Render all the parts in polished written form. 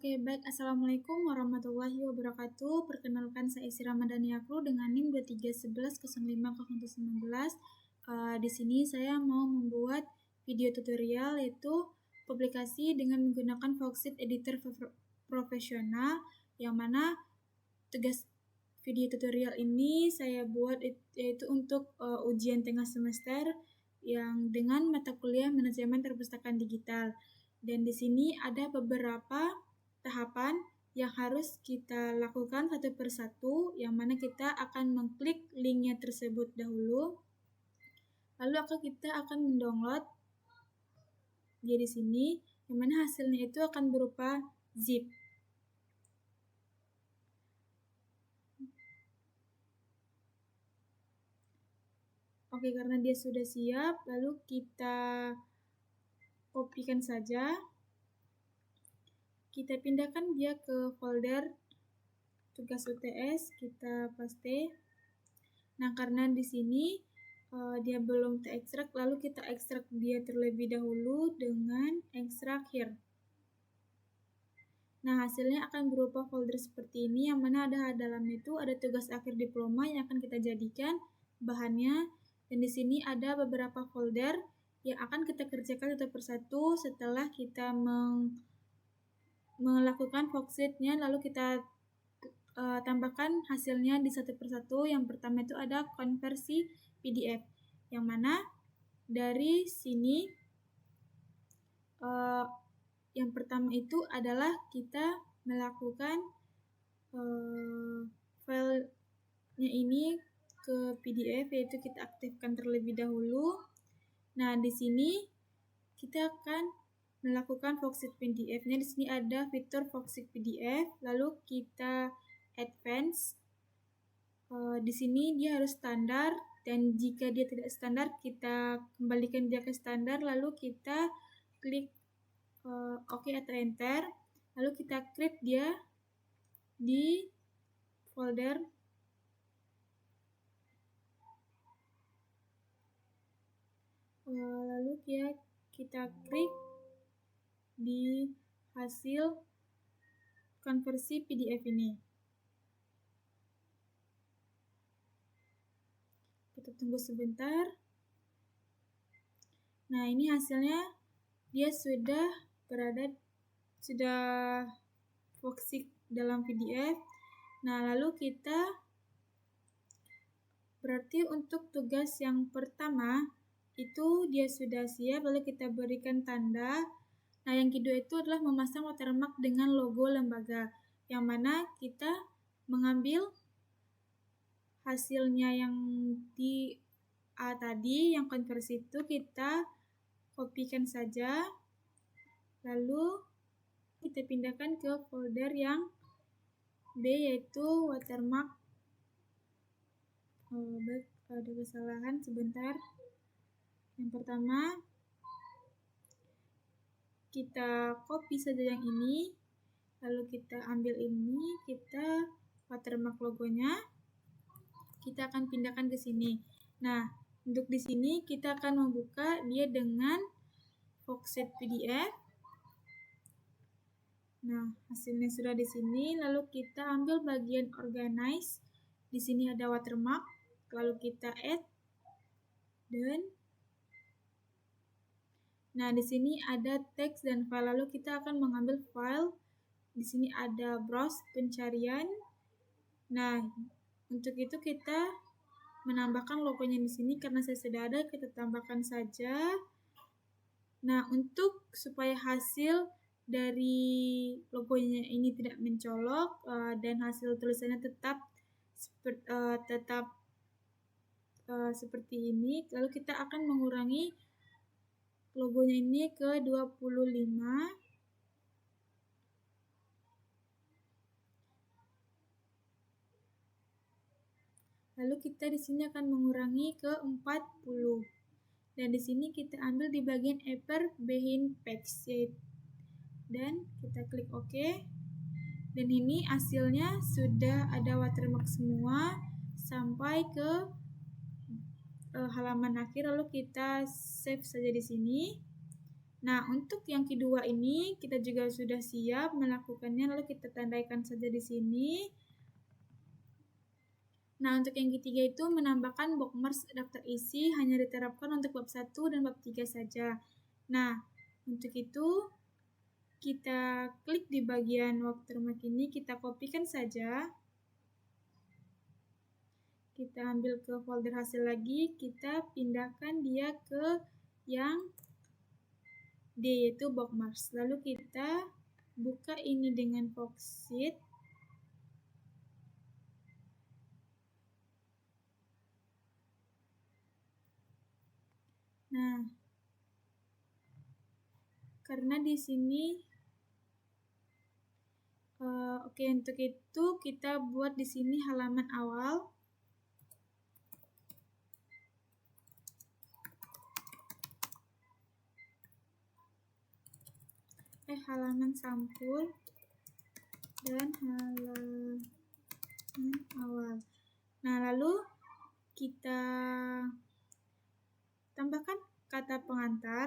Oke, baik. Assalamualaikum warahmatullahi wabarakatuh. Perkenalkan, saya Isi Ramadhani Akru dengan NIM 2311050019. Di sini saya mau membuat video tutorial yaitu publikasi dengan menggunakan Foxit Editor profesional, yang mana tugas video tutorial ini saya buat yaitu untuk ujian tengah semester yang dengan mata kuliah manajemen perpustakaan digital. Dan di sini ada beberapa tahapan yang harus kita lakukan satu persatu, yang mana kita akan mengklik linknya tersebut dahulu. Lalu kita akan mendownload dia di sini, yang mana hasilnya itu akan berupa zip. Oke, karena dia sudah siap, lalu kita kopikan saja. Kita pindahkan dia ke folder tugas UTS, kita paste. Nah, karena di sini dia belum terekstrak, lalu kita ekstrak dia terlebih dahulu dengan ekstrak here. Nah, hasilnya akan berupa folder seperti ini, yang mana ada dalamnya itu ada tugas akhir diploma yang akan kita jadikan bahannya. Dan di sini ada beberapa folder yang akan kita kerjakan satu persatu setelah kita melakukan Foxit-nya, lalu kita tambahkan hasilnya di satu persatu. Yang pertama itu ada konversi PDF, yang mana dari sini yang pertama itu adalah kita melakukan filenya ini ke PDF, yaitu kita aktifkan terlebih dahulu. Nah, di sini kita akan melakukan Foxit PDF-nya. Di sini ada fitur Foxit PDF, lalu kita advance. Di sini dia harus standar, dan jika dia tidak standar, kita kembalikan dia ke standar, lalu kita klik OK atau Enter, lalu kita create dia di folder lalu kita klik di hasil konversi PDF ini. Kita tunggu sebentar. Nah, ini hasilnya dia sudah Foxit dalam PDF. Nah, lalu kita berarti untuk tugas yang pertama itu dia sudah siap, lalu kita berikan tanda. Nah, yang kedua itu adalah memasang watermark dengan logo lembaga, yang mana kita mengambil hasilnya yang di A tadi, yang konversi itu kita kopikan saja, lalu kita pindahkan ke folder yang B, yaitu watermark. Ada kesalahan sebentar. Yang pertama, kita copy saja yang ini, lalu kita ambil ini, kita watermark logonya, kita akan pindahkan ke sini. Nah, untuk di sini kita akan membuka dia dengan Foxit PDF. Nah, hasilnya sudah di sini, lalu kita ambil bagian organize. Di sini ada watermark, lalu kita add, dan nah, di sini ada teks dan file, lalu kita akan mengambil file. Di sini ada browse pencarian. Nah, untuk itu kita menambahkan logonya di sini, karena saya sudah ada, kita tambahkan saja. Nah, untuk supaya hasil dari logonya ini tidak mencolok dan hasil tulisannya tetap seperti ini, lalu kita akan mengurangi logonya ini ke 25. Lalu kita di sini akan mengurangi ke 40. Dan di sini kita ambil di bagian upper behind page, dan kita klik OK. Dan ini hasilnya sudah ada watermark semua sampai ke halaman akhir, lalu kita save saja di sini. Nah, untuk yang kedua ini kita juga sudah siap melakukannya, lalu kita tandaikan saja di sini. Nah, untuk yang ketiga itu menambahkan bookmarks daftar isi hanya diterapkan untuk bab 1 dan bab 3 saja. Nah, untuk itu kita klik di bagian watermark ini, kita kopikan saja. Kita ambil ke folder hasil lagi, kita pindahkan dia ke yang D, yaitu bookmarks. Lalu kita buka ini dengan Foxit. Nah, karena di sini oke, untuk itu kita buat di sini halaman awal. Halaman sampul dan halaman awal. Nah, lalu kita tambahkan kata pengantar.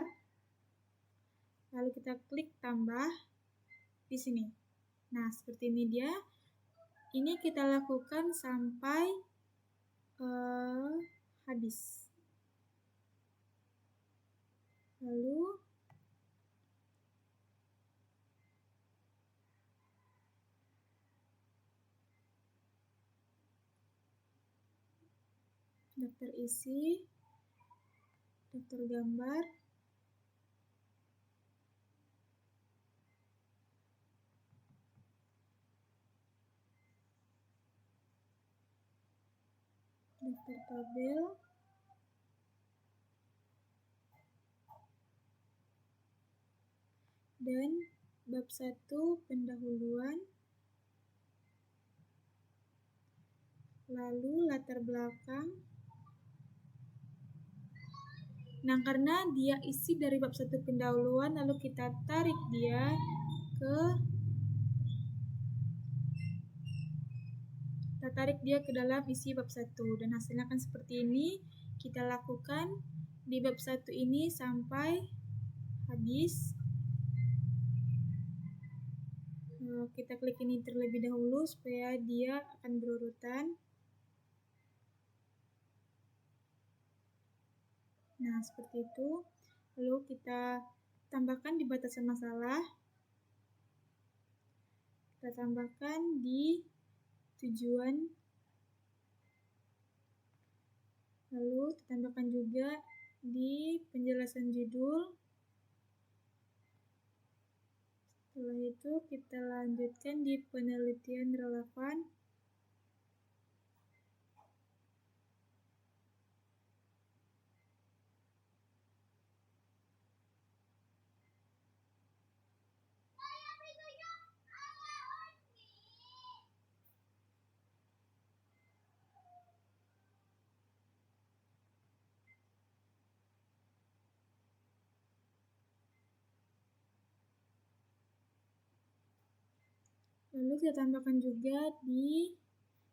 Lalu kita klik tambah di sini. Nah, seperti ini dia. Ini kita lakukan sampai habis. Lalu daftar isi, daftar gambar, daftar tabel, dan bab 1 pendahuluan, lalu latar belakang. Nah, karena dia isi dari bab 1 pendahuluan, lalu kita tarik dia ke dalam isi bab 1 dan hasilnya akan seperti ini. Kita lakukan di bab 1 ini sampai habis. Kita klik ini terlebih dahulu supaya dia akan berurutan. Nah, seperti itu. Lalu kita tambahkan di batasan masalah. Kita tambahkan di tujuan. Lalu kita tambahkan juga di penjelasan judul. Setelah itu kita lanjutkan di penelitian relevan. Lalu kita tambahkan juga di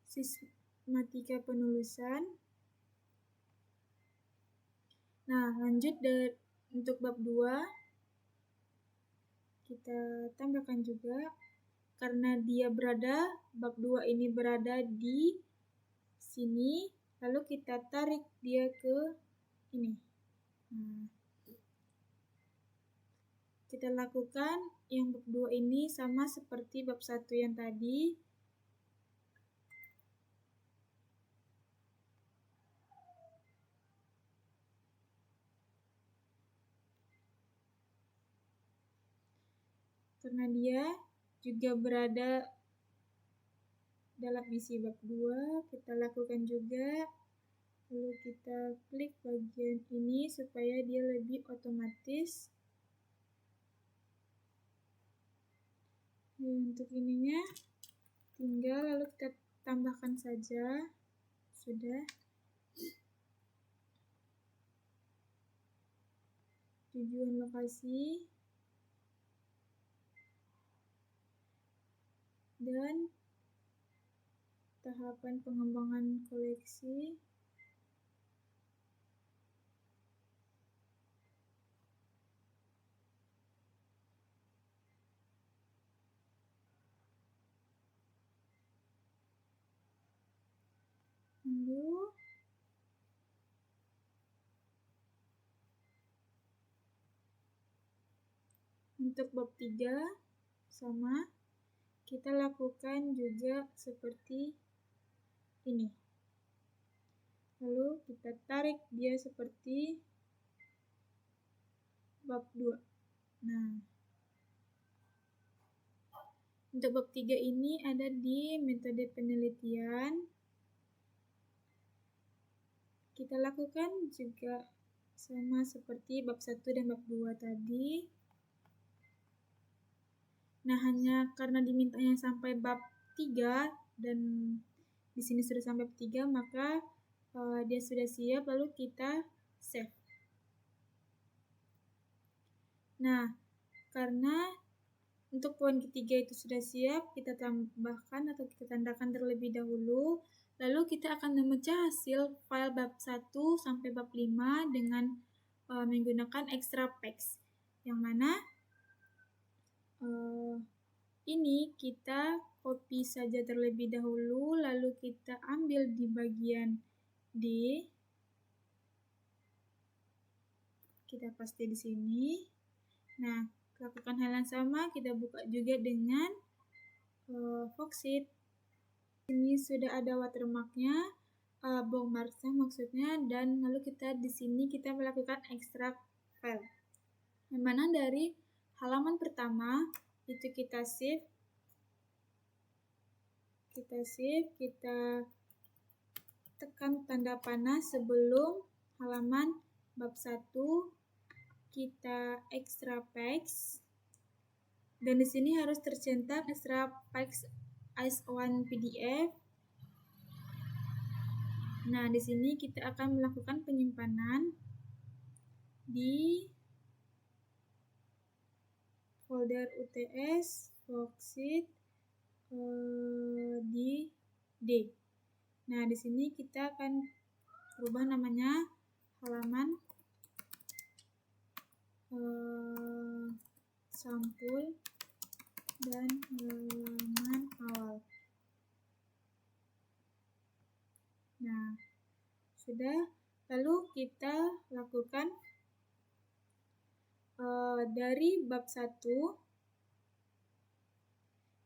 sistematika penulisan. Nah, lanjut untuk bab 2. Kita tambahkan juga karena bab 2 ini berada di sini, lalu kita tarik dia ke ini. Nah, kita lakukan yang bab 2 ini sama seperti bab 1 yang tadi. Karena dia juga berada dalam isi bab 2, kita lakukan juga. Lalu kita klik bagian ini supaya dia lebih otomatis. Untuk ininya tinggal lalu kita tambahkan saja. Sudah. Tujuan lokasi dan tahapan pengembangan koleksi. Tunggu. Untuk bab 3 sama, kita lakukan juga seperti ini. Lalu kita tarik dia seperti bab 2. Nah, untuk bab 3 ini ada di metode penelitian. Kita lakukan juga sama seperti bab 1 dan bab 2 tadi. Nah, hanya karena dimintanya sampai bab 3 dan di sini sudah sampai bab 3, maka dia sudah siap, lalu kita save. Nah, karena untuk poin ketiga itu sudah siap, kita tambahkan atau kita tandakan terlebih dahulu, lalu kita akan memecah hasil file bab 1 sampai bab 5 dengan menggunakan extraPax, yang mana ini kita copy saja terlebih dahulu, lalu kita ambil di bagian D, kita paste di sini. Nah, lakukan hal yang sama, kita buka juga dengan Foxit. Ini sudah ada watermarknya, bookmarksnya maksudnya, dan lalu kita di sini kita melakukan extract file. Yang mana dari halaman pertama itu kita save, kita tekan tanda panah sebelum halaman bab 1, kita extraPax, dan di sini harus tercentak extraPax as1 PDF. Nah, di sini kita akan melakukan penyimpanan di folder UTS Foxit di D. Nah, di sini kita akan rubah namanya halaman sampul dan halaman awal. Nah, sudah. Lalu kita lakukan dari bab 1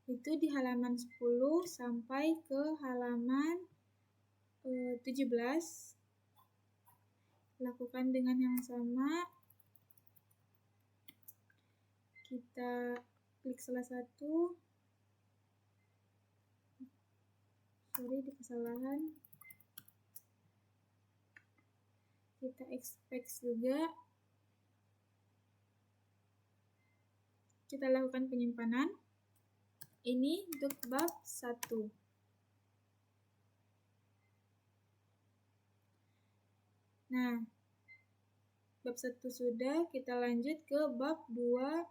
itu di halaman 10 sampai ke halaman 17. Lakukan dengan yang sama. Kita klik salah satu. Sorry, di kesalahan. Kita expect juga. Kita lakukan penyimpanan. Ini untuk bab 1. Nah, bab 1 sudah, kita lanjut ke bab 2.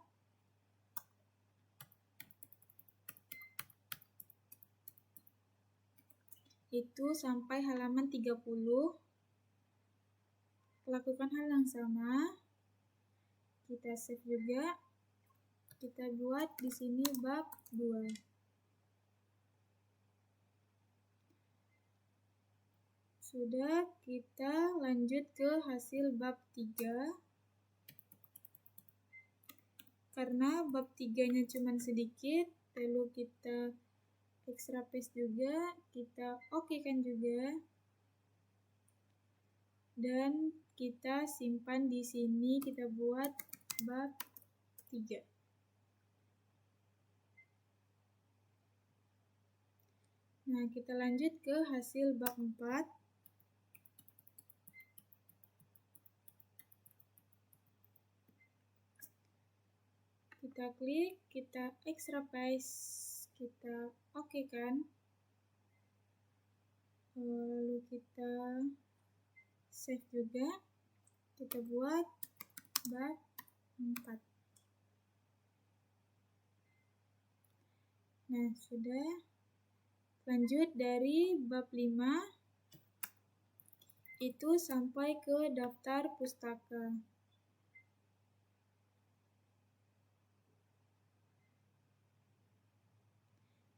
Itu sampai halaman 30. Lakukan hal yang sama. Kita save juga. Kita buat di sini bab 2. Sudah, kita lanjut ke hasil bab 3. Karena bab 3-nya cuma sedikit, lalu kita extraPaste juga, kita oke-kan juga. Dan kita simpan di sini, kita buat bab 3. Nah, kita lanjut ke hasil bab 4. Kita klik, kita extraPaste, kita oke-kan. Lalu kita save juga. Kita buat bab 4. Nah, sudah. Lanjut dari bab 5 itu sampai ke daftar pustaka.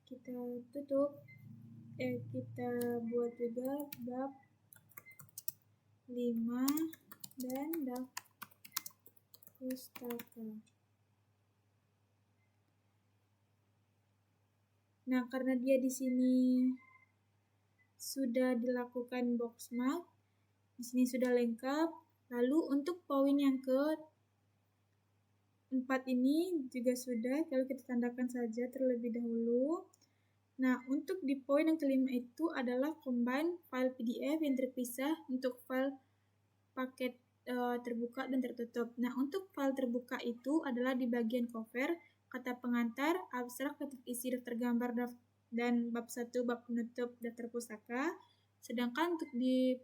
Kita tutup. kita buat juga bab 5 dan daftar pustaka. Nah, karena dia di sini sudah dilakukan box mark, di sini sudah lengkap. Lalu untuk poin yang ke-4 ini juga sudah, kalau kita tandakan saja terlebih dahulu. Nah, untuk di poin yang ke-5 itu adalah combine file PDF yang terpisah untuk file paket terbuka dan tertutup. Nah, untuk file terbuka itu adalah di bagian cover, kata pengantar, abstrak, ketik isi daftar gambar dan bab 1, bab penutup daftar pustaka. Sedangkan untuk di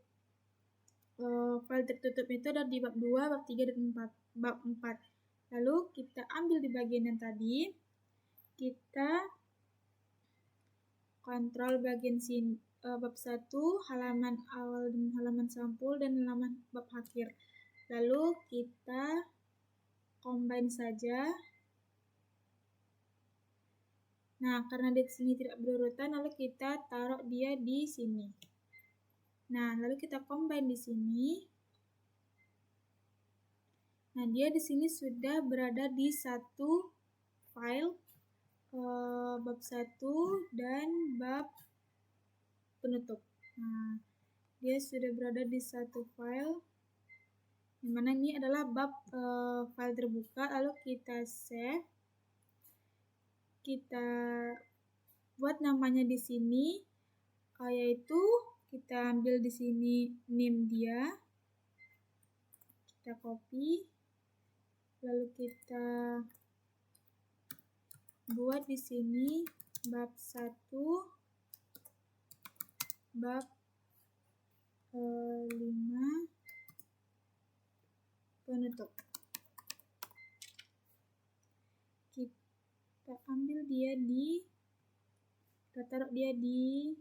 file tertutup itu ada di bab 2, bab 3, dan bab 4. Lalu kita ambil di bagian yang tadi, kita kontrol bagian sini, bab 1, halaman awal dan halaman sampul dan halaman bab akhir. Lalu kita combine saja. Nah, karena di sini tidak berurutan, lalu kita taruh dia di sini. Nah, lalu kita combine di sini. Nah, dia di sini sudah berada di satu file, bab 1 dan bab penutup. Nah, dia sudah berada di satu file, dimana ini adalah bab file terbuka. Lalu kita save, kita buat namanya di sini, yaitu kita ambil di sini name dia, kita copy, lalu kita buat di sini bab 1, bab 5 penutup. Kita ambil dia kita taruh dia di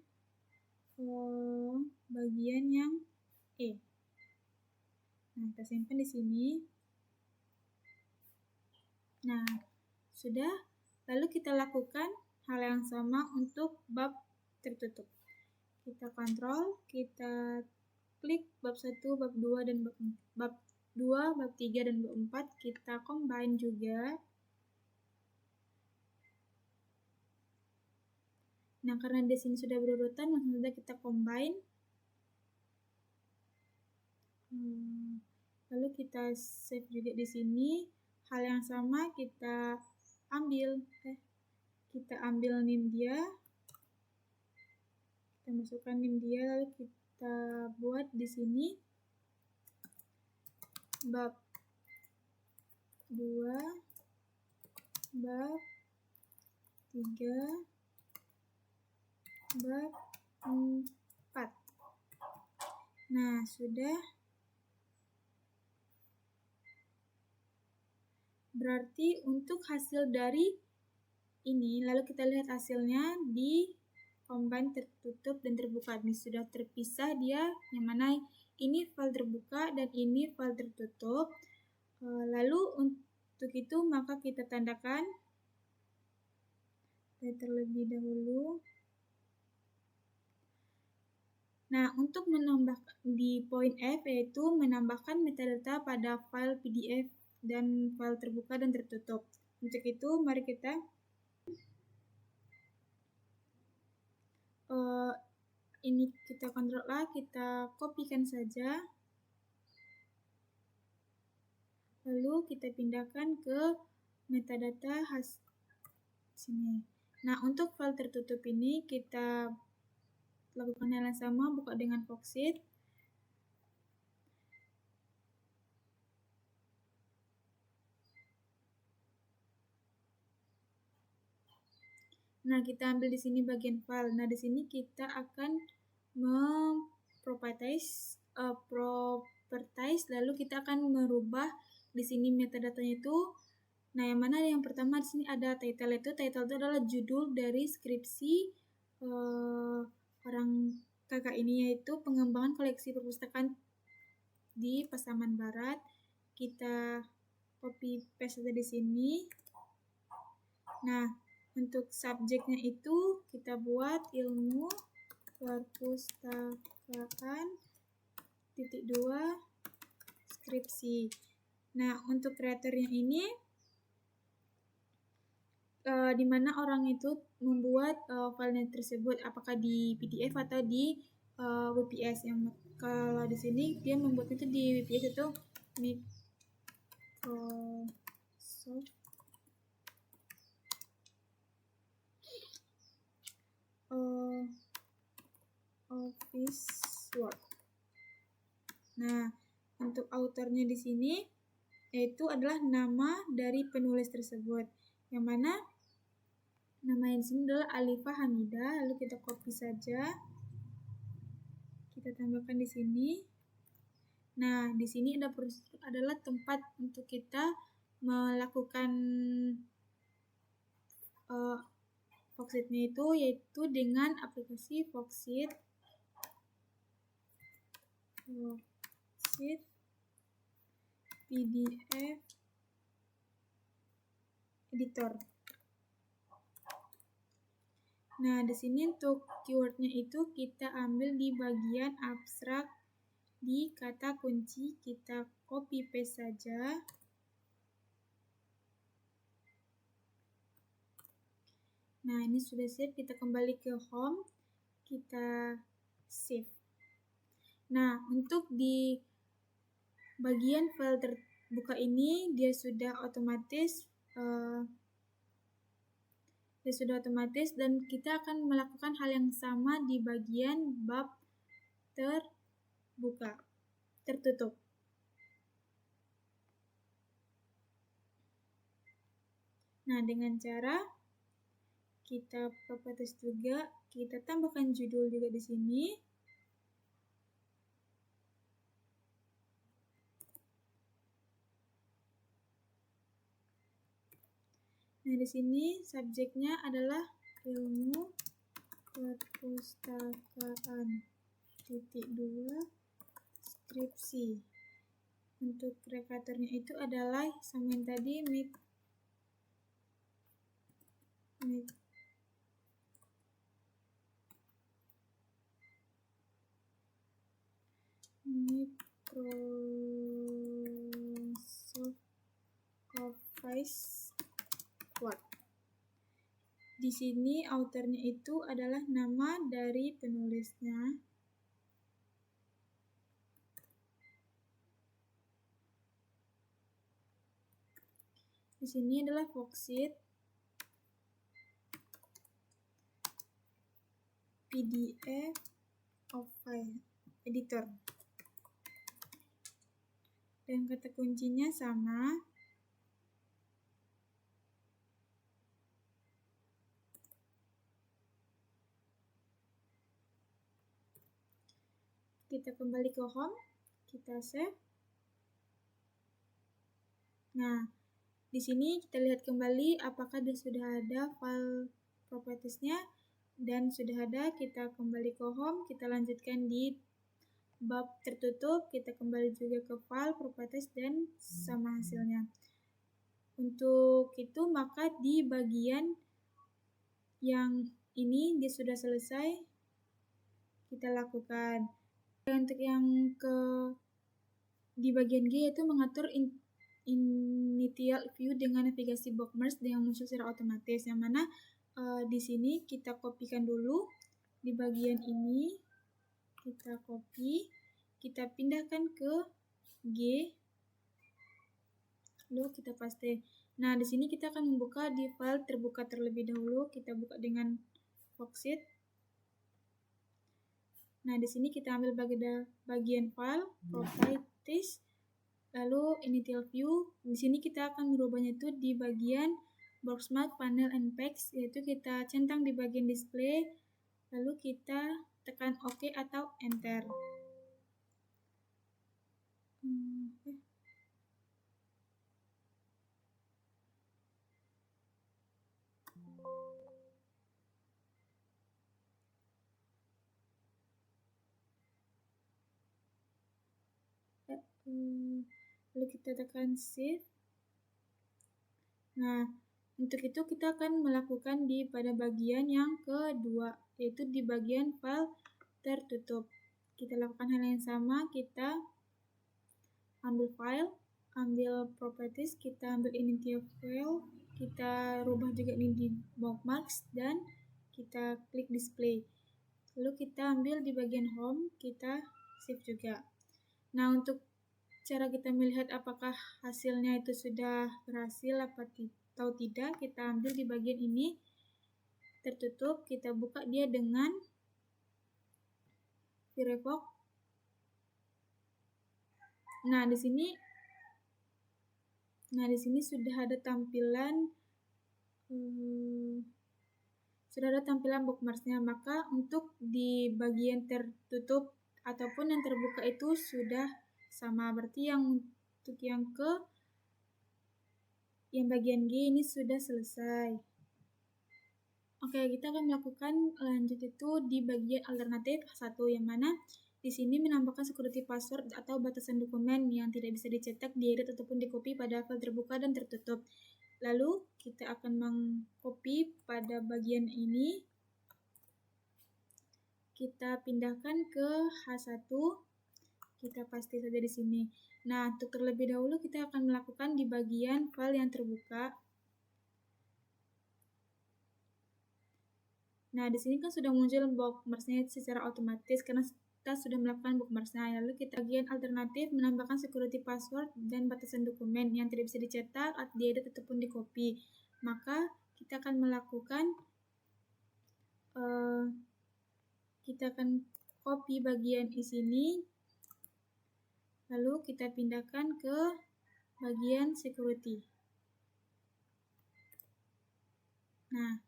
bagian yang E. Nah, kita simpan di sini. Nah, sudah. Lalu kita lakukan hal yang sama untuk bab tertutup. Kita kontrol, kita klik bab 1, bab 2, dan bab 2, bab 3, dan bab 4. Kita combine juga. Nah, karena di sini sudah berurutan, langsung saja kita combine. Lalu kita save juga di sini. Hal yang sama kita ambil name dia. Kita masukkan name dia, lalu kita buat di sini bab 2, bab 3, bab 4. Nah, sudah. Berarti untuk hasil dari ini, lalu kita lihat hasilnya di combine tertutup dan terbuka. Ini sudah terpisah dia, yang mana ini file terbuka dan ini file tertutup. Lalu untuk itu maka kita tandakan terlebih dahulu. Nah, untuk menambahkan di poin F, yaitu menambahkan metadata pada file PDF dan file terbuka dan tertutup. Untuk itu, mari kita ini kita kontrol A, kita kopikan saja. Lalu kita pindahkan ke metadata sini. Nah, untuk file tertutup ini kita lakukan hal yang sama, buka dengan Foxit. Nah, kita ambil di sini bagian file. Nah, di sini kita akan properties, lalu kita akan merubah di sini metadatanya itu. Nah, yang mana yang pertama di sini ada title. Title itu adalah judul dari skripsi orang kakak ini, yaitu pengembangan koleksi perpustakaan di Pasaman Barat. Kita copy paste saja di sini. Nah, untuk subjeknya itu kita buat ilmu perpustakaan (2) skripsi. Nah, untuk kreatornya ini di mana orang itu membuat filenya tersebut, apakah di PDF atau di WPS. Yang kalau di sini dia membuat itu di WPS itu Microsoft Office Word. Nah, untuk autornya di sini yaitu adalah nama dari penulis tersebut, yang mana nama yang di sini adalah Alifah Hamidah. Lalu kita copy saja, kita tambahkan di sini. Nah, di sini adalah tempat untuk kita melakukan Foxit-nya itu, yaitu dengan aplikasi Foxit PDF Editor. Nah, di sini untuk keywordnya itu kita ambil di bagian abstrak di kata kunci, kita copy paste saja. Nah, ini sudah save, kita kembali ke home, kita save. Nah, untuk di bagian file terbuka ini dia sudah otomatis dan kita akan melakukan hal yang sama di bagian bab tertutup. Nah, dengan cara kita properties juga, kita tambahkan judul juga di sini. Nah, di sini subjeknya adalah ilmu perpustakaan (2) skripsi. Untuk kreatornya itu adalah sama yang tadi, Microsoft Office Word. Di sini autornya itu adalah nama dari penulisnya. Di sini adalah Foxit PDF Editor. Dan kata kuncinya sama. Kita kembali ke home, kita save. Nah, di sini kita lihat kembali apakah sudah ada file propertiesnya, dan sudah ada. Kita kembali ke home, kita lanjutkan di bab tertutup, kita kembali juga ke file properties dan sama hasilnya. Untuk itu maka di bagian yang ini dia sudah selesai, kita lakukan. Untuk yang di bagian G yaitu mengatur initial view dengan navigasi bookmarks dengan muncul secara otomatis, yang mana di sini kita kopikan dulu di bagian ini, kita copy, kita pindahkan ke G, lalu kita paste. Nah, di sini kita akan membuka di file terbuka terlebih dahulu, kita buka dengan Foxit. Nah, di sini kita ambil bagian file properties, lalu initial view. Di sini kita akan merubahnya itu di bagian bookmark, panel, and page, yaitu kita centang di bagian display, lalu kita tekan OK atau Enter. Lalu kita tekan Save. Nah, untuk itu kita akan melakukan pada bagian yang kedua, yaitu di bagian file tertutup. Kita lakukan hal yang sama, kita ambil file, ambil properties, kita ambil identity of file, kita rubah juga ini di bookmarks, dan kita klik display. Lalu kita ambil di bagian home, kita save juga. Nah, untuk cara kita melihat apakah hasilnya itu sudah berhasil atau tidak, kita ambil di bagian ini, tertutup, kita buka dia dengan Firefox. Nah, di sini sudah ada tampilan bookmarksnya. Maka untuk di bagian tertutup ataupun yang terbuka itu sudah sama. Berarti untuk yang bagian G ini sudah selesai. Oke, kita akan melakukan lanjut itu di bagian alternatif 1, yang mana di sini menambahkan security password atau batasan dokumen yang tidak bisa dicetak, diedit ataupun dikopi pada file terbuka dan tertutup. Lalu kita akan mengcopy pada bagian ini. Kita pindahkan ke H1. Kita paste saja di sini. Nah, untuk terlebih dahulu kita akan melakukan di bagian file yang terbuka. Nah, di sini kan sudah muncul bookmarksnya secara otomatis karena kita sudah melakukan bookmarksnya. Lalu kita bagian alternatif menambahkan security password dan batasan dokumen yang tidak bisa dicetak, diedit ataupun dikopi. Maka kita akan melakukan kita akan copy bagian di sini, lalu kita pindahkan ke bagian security. Nah,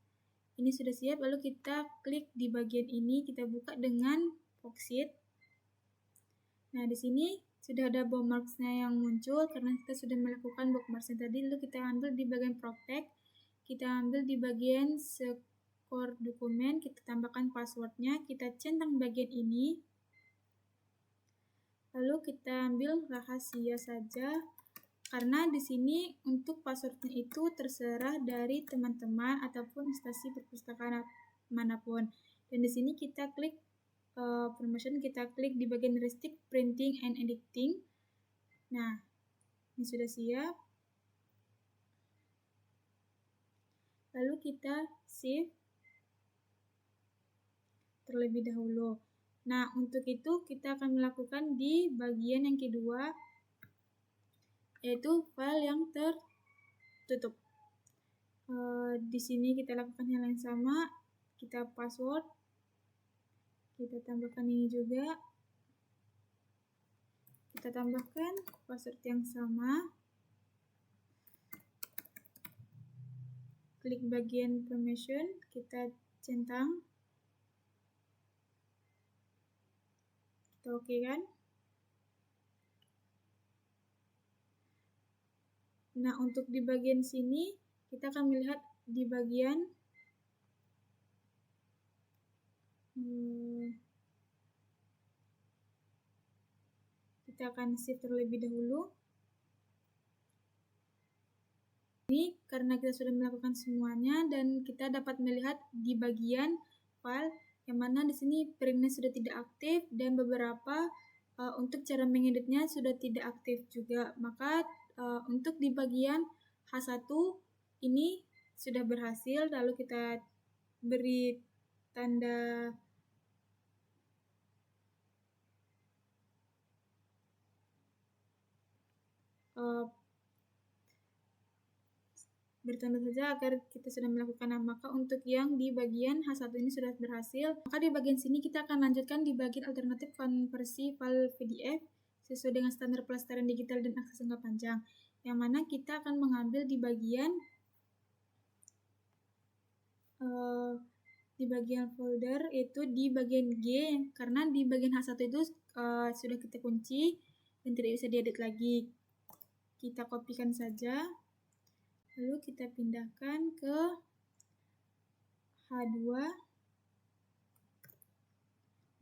ini sudah siap, lalu kita klik di bagian ini, kita buka dengan Foxit. Nah, di sini sudah ada bookmarksnya yang muncul karena kita sudah melakukan bookmarksnya tadi. Lalu kita ambil di bagian protect, kita ambil di bagian secure dokumen, kita tambahkan passwordnya, kita centang bagian ini. Lalu kita ambil rahasia saja. Karena di sini untuk passwordnya itu terserah dari teman-teman ataupun instansi perpustakaan manapun. Dan di sini kita klik permission, kita klik di bagian restrict printing and editing. Nah, ini sudah siap. Lalu kita save terlebih dahulu. Nah, untuk itu kita akan melakukan di bagian yang kedua, yaitu file yang tertutup. Di sini kita lakukan hal yang sama, kita password, kita tambahkan ini juga, kita tambahkan password yang sama, klik bagian permission, kita centang, kita oke kan? Nah, untuk di bagian sini, kita akan melihat di bagian kita akan save terlebih dahulu. Ini karena kita sudah melakukan semuanya dan kita dapat melihat di bagian file yang mana di sini printnya sudah tidak aktif dan beberapa untuk cara mengeditnya sudah tidak aktif juga. Maka untuk di bagian H1 ini sudah berhasil, lalu kita beri tanda bertanda saja agar kita sudah melakukan. Maka untuk yang di bagian H1 ini sudah berhasil. Maka di bagian sini kita akan lanjutkan di bagian alternatif konversi file PDF sesuai dengan standar pelestarian digital dan akses jangka panjang, yang mana kita akan mengambil di bagian folder, yaitu di bagian G, karena di bagian H1 itu sudah kita kunci dan tidak bisa diedit lagi. Kita kopikan saja, lalu kita pindahkan ke H2.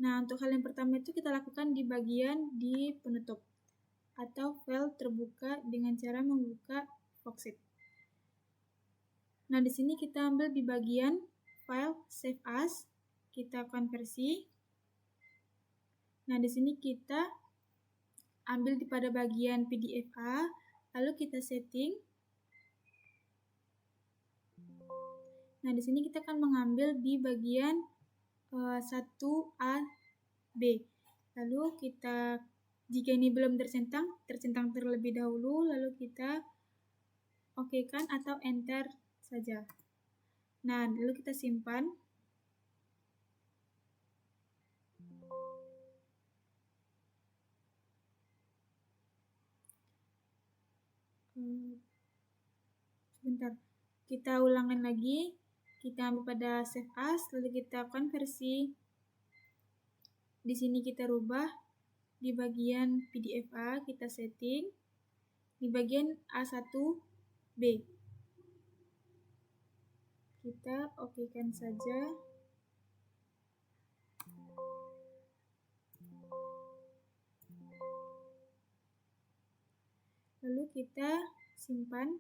Nah, untuk hal yang pertama itu kita lakukan di bagian di penutup atau file terbuka dengan cara membuka Foxit. Nah, di sini kita ambil di bagian file save as, kita konversi. Nah, di sini kita ambil pada bagian PDF A, lalu kita setting. Nah, di sini kita akan mengambil di bagian 1A B. Lalu kita, jika ini belum tercentang terlebih dahulu, lalu kita oke-kan atau enter saja. Nah, lalu kita simpan. Sebentar, kita ulangin lagi. Kita ambil pada save as, lalu kita konversi. Di sini kita rubah di bagian PDF A, kita setting di bagian A1B. Kita oke-kan saja. Lalu kita simpan.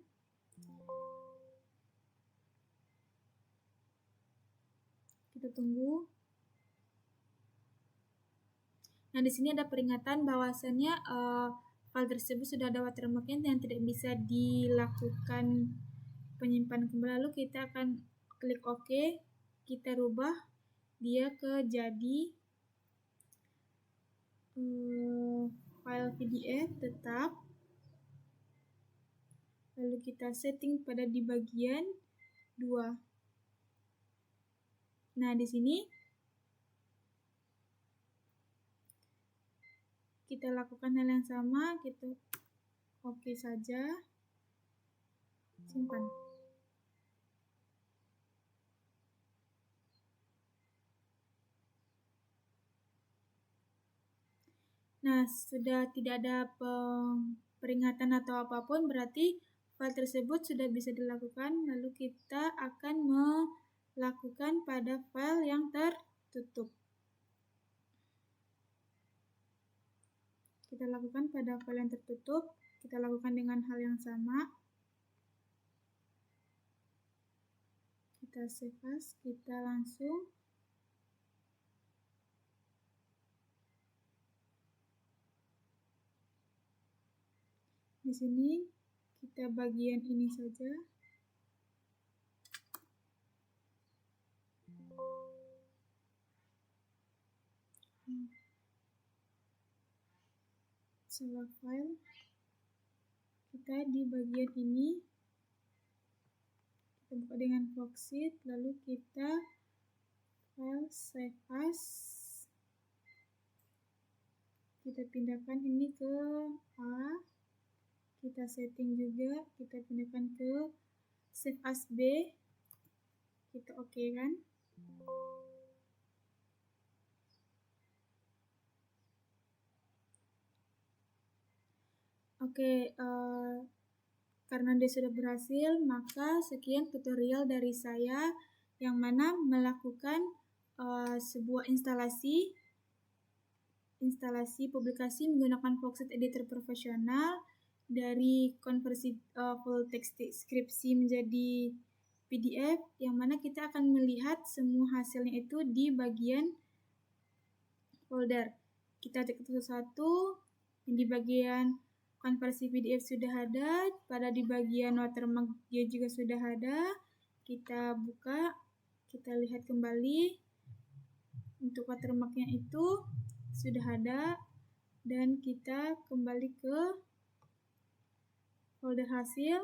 Kita tunggu. Nah, di sini ada peringatan bahwasannya file tersebut sudah ada watermarknya dan tidak bisa dilakukan penyimpanan kembali. Lalu kita akan klik OK. Kita rubah dia ke jadi file PDF tetap. Lalu kita setting pada di bagian 2. Nah, di sini kita lakukan hal yang sama, kita oke saja, simpan. Nah, sudah tidak ada peringatan atau apapun, berarti file tersebut sudah bisa dilakukan. Lalu kita akan melakukan pada file yang tertutup. Kita lakukan pada file yang tertutup, kita lakukan dengan hal yang sama. Kita save as, kita langsung di sini kita bagian ini saja. Save file. Kita di bagian ini kita buka dengan Foxit, lalu kita file save as. Kita pindahkan ini ke A. Kita setting juga, kita pindahkan ke save as B. Kita oke-kan. Oke, karena dia sudah berhasil, maka sekian tutorial dari saya yang mana melakukan sebuah instalasi publikasi menggunakan Foxit Editor profesional dari konversi full text deskripsi menjadi PDF, yang mana kita akan melihat semua hasilnya itu di bagian folder. Kita cek satu-satu. Di bagian konversi PDF sudah ada, pada di bagian watermark dia juga sudah ada. Kita buka, kita lihat kembali. Untuk watermarknya itu sudah ada, dan kita kembali ke folder hasil,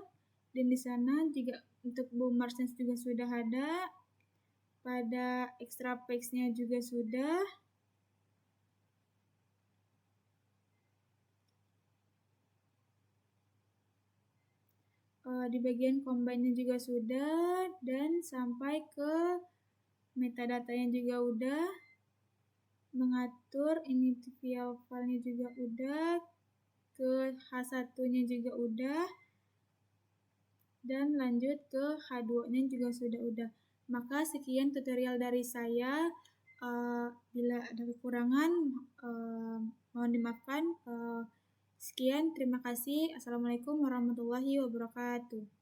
dan di sana juga untuk bookmarks juga sudah ada, pada extra page-nya juga sudah. Di bagian combine-nya juga sudah, dan sampai ke metadata-nya juga udah, mengatur individual file-nya juga udah, ke H1-nya juga udah, dan lanjut ke H2-nya juga sudah udah. Maka sekian tutorial dari saya. Bila ada kekurangan mohon dimaafkan. Sekian, terima kasih. Assalamualaikum warahmatullahi wabarakatuh.